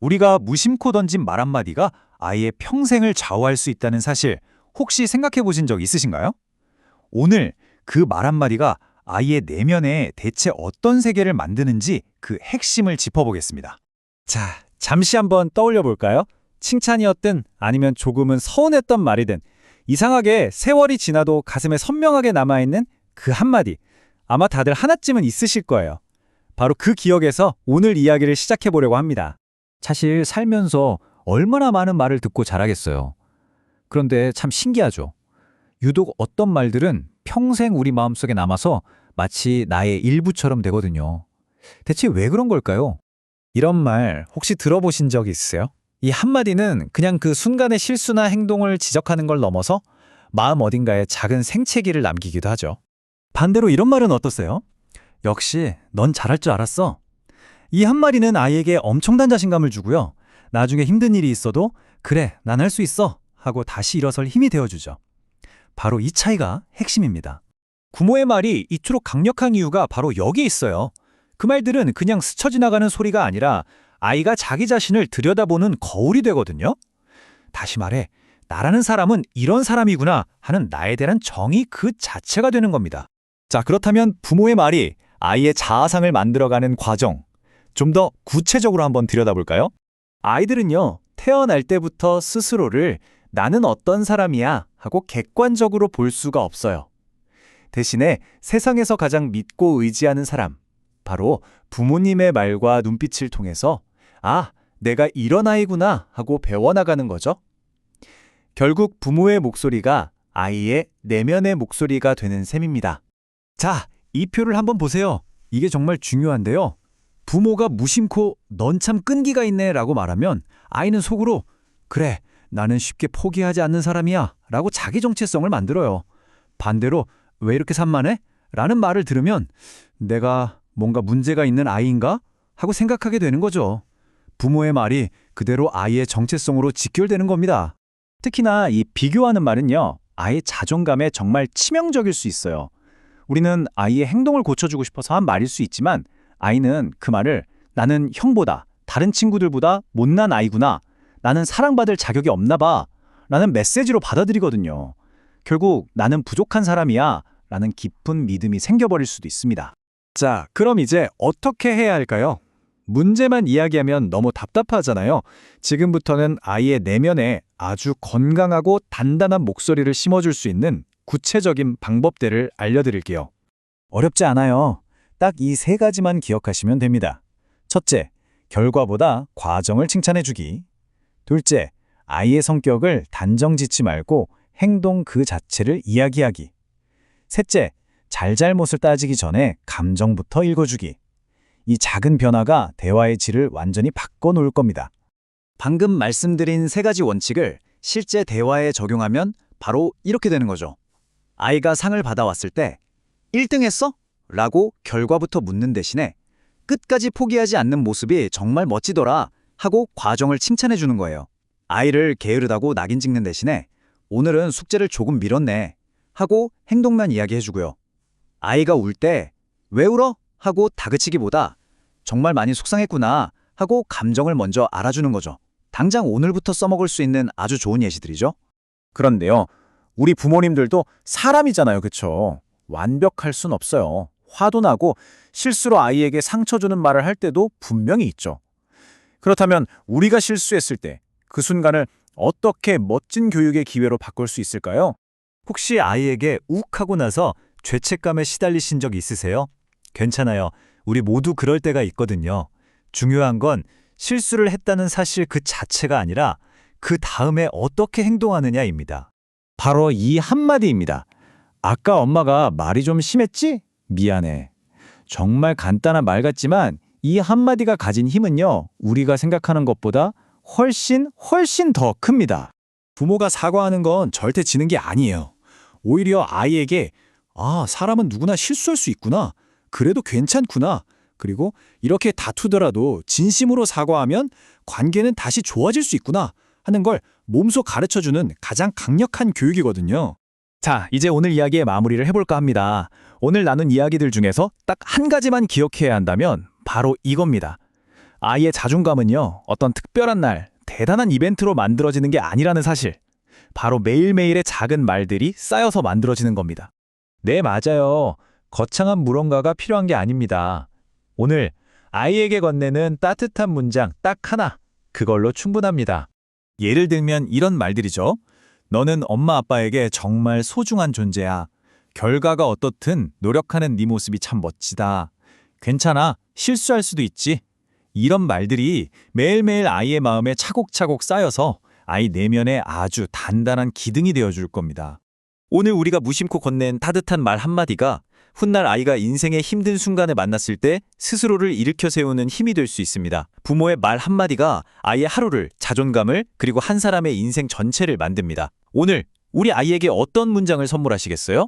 우리가 무심코 던진 말 한마디가 아이의 평생을 좌우할 수 있다는 사실 혹시 생각해 보신 적 있으신가요? 오늘 그 말 한마디가 아이의 내면에 대체 어떤 세계를 만드는지 그 핵심을 짚어보겠습니다. 자, 잠시 한번 떠올려 볼까요? 칭찬이었든 아니면 조금은 서운했던 말이든 이상하게 세월이 지나도 가슴에 선명하게 남아있는 그 한마디. 아마 다들 하나쯤은 있으실 거예요. 바로 그 기억에서 오늘 이야기를 시작해 보려고 합니다. 사실 살면서 얼마나 많은 말을 듣고 자라겠어요. 그런데 참 신기하죠. 유독 어떤 말들은 평생 우리 마음속에 남아서 마치 나의 일부처럼 되거든요. 대체 왜 그런 걸까요? 이런 말 혹시 들어보신 적 있으세요? 이 한마디는 그냥 그 순간의 실수나 행동을 지적하는 걸 넘어서 마음 어딘가에 작은 생채기를 남기기도 하죠. 반대로 이런 말은 어떠세요? 역시 넌 잘할 줄 알았어. 이 한마디는 아이에게 엄청난 자신감을 주고요. 나중에 힘든 일이 있어도 그래, 난 할 수 있어 하고 다시 일어설 힘이 되어주죠. 바로 이 차이가 핵심입니다. 부모의 말이 이토록 강력한 이유가 바로 여기에 있어요. 그 말들은 그냥 스쳐 지나가는 소리가 아니라 아이가 자기 자신을 들여다보는 거울이 되거든요. 다시 말해, 나라는 사람은 이런 사람이구나 하는 나에 대한 정의 그 자체가 되는 겁니다. 자, 그렇다면 부모의 말이 아이의 자아상을 만들어가는 과정, 좀 더 구체적으로 한번 들여다볼까요? 아이들은요, 태어날 때부터 스스로를 나는 어떤 사람이야 하고 객관적으로 볼 수가 없어요. 대신에 세상에서 가장 믿고 의지하는 사람, 바로 부모님의 말과 눈빛을 통해서 아, 내가 이런 아이구나 하고 배워나가는 거죠. 결국 부모의 목소리가 아이의 내면의 목소리가 되는 셈입니다. 자, 이 표를 한번 보세요. 이게 정말 중요한데요. 부모가 무심코 넌 참 끈기가 있네 라고 말하면 아이는 속으로 그래, 나는 쉽게 포기하지 않는 사람이야 라고 자기 정체성을 만들어요. 반대로 왜 이렇게 산만해? 라는 말을 들으면 내가 뭔가 문제가 있는 아이인가? 하고 생각하게 되는 거죠. 부모의 말이 그대로 아이의 정체성으로 직결되는 겁니다. 특히나 이 비교하는 말은요, 아이의 자존감에 정말 치명적일 수 있어요. 우리는 아이의 행동을 고쳐주고 싶어서 한 말일 수 있지만 아이는 그 말을 나는 형보다, 다른 친구들보다 못난 아이구나, 나는 사랑받을 자격이 없나 봐 라는 메시지로 받아들이거든요. 결국 나는 부족한 사람이야 라는 깊은 믿음이 생겨버릴 수도 있습니다. 자, 그럼 이제 어떻게 해야 할까요? 문제만 이야기하면 너무 답답하잖아요. 지금부터는 아이의 내면에 아주 건강하고 단단한 목소리를 심어줄 수 있는 구체적인 방법들을 알려드릴게요. 어렵지 않아요. 딱 이 세 가지만 기억하시면 됩니다. 첫째, 결과보다 과정을 칭찬해주기. 둘째, 아이의 성격을 단정 짓지 말고 행동 그 자체를 이야기하기. 셋째, 잘잘못을 따지기 전에 감정부터 읽어주기. 이 작은 변화가 대화의 질을 완전히 바꿔놓을 겁니다. 방금 말씀드린 세 가지 원칙을 실제 대화에 적용하면 바로 이렇게 되는 거죠. 아이가 상을 받아왔을 때 1등 했어? 라고 결과부터 묻는 대신에 끝까지 포기하지 않는 모습이 정말 멋지더라 하고 과정을 칭찬해 주는 거예요. 아이를 게으르다고 낙인 찍는 대신에 오늘은 숙제를 조금 미뤘네 하고 행동만 이야기해 주고요. 아이가 울 때 왜 울어? 하고 다그치기보다 정말 많이 속상했구나 하고 감정을 먼저 알아주는 거죠. 당장 오늘부터 써먹을 수 있는 아주 좋은 예시들이죠. 그런데요, 우리 부모님들도 사람이잖아요, 그쵸? 완벽할 순 없어요. 화도 나고 실수로 아이에게 상처 주는 말을 할 때도 분명히 있죠. 그렇다면 우리가 실수했을 때 그 순간을 어떻게 멋진 교육의 기회로 바꿀 수 있을까요? 혹시 아이에게 욱 하고 나서 죄책감에 시달리신 적 있으세요? 괜찮아요. 우리 모두 그럴 때가 있거든요. 중요한 건 실수를 했다는 사실 그 자체가 아니라 그 다음에 어떻게 행동하느냐입니다. 바로 이 한마디입니다. 아까 엄마가 말이 좀 심했지? 미안해. 정말 간단한 말 같지만 이 한마디가 가진 힘은요, 우리가 생각하는 것보다 훨씬 더 큽니다. 부모가 사과하는 건 절대 지는 게 아니에요. 오히려 아이에게 아, 사람은 누구나 실수할 수 있구나. 그래도 괜찮구나. 그리고 이렇게 다투더라도 진심으로 사과하면 관계는 다시 좋아질 수 있구나 하는 걸 몸소 가르쳐주는 가장 강력한 교육이거든요. 자, 이제 오늘 이야기의 마무리를 해볼까 합니다. 오늘 나눈 이야기들 중에서 딱 한 가지만 기억해야 한다면 바로 이겁니다. 아이의 자존감은요, 어떤 특별한 날, 대단한 이벤트로 만들어지는 게 아니라는 사실. 바로 매일매일의 작은 말들이 쌓여서 만들어지는 겁니다. 네, 맞아요. 거창한 무언가가 필요한 게 아닙니다. 오늘 아이에게 건네는 따뜻한 문장 딱 하나, 그걸로 충분합니다. 예를 들면 이런 말들이죠. 너는 엄마 아빠에게 정말 소중한 존재야. 결과가 어떻든 노력하는 네 모습이 참 멋지다. 괜찮아, 실수할 수도 있지. 이런 말들이 매일매일 아이의 마음에 차곡차곡 쌓여서 아이 내면에 아주 단단한 기둥이 되어줄 겁니다. 오늘 우리가 무심코 건넨 따뜻한 말 한마디가 훗날 아이가 인생의 힘든 순간을 만났을 때 스스로를 일으켜 세우는 힘이 될 수 있습니다. 부모의 말 한마디가 아이의 하루를, 자존감을, 그리고 한 사람의 인생 전체를 만듭니다. 오늘 우리 아이에게 어떤 문장을 선물하시겠어요?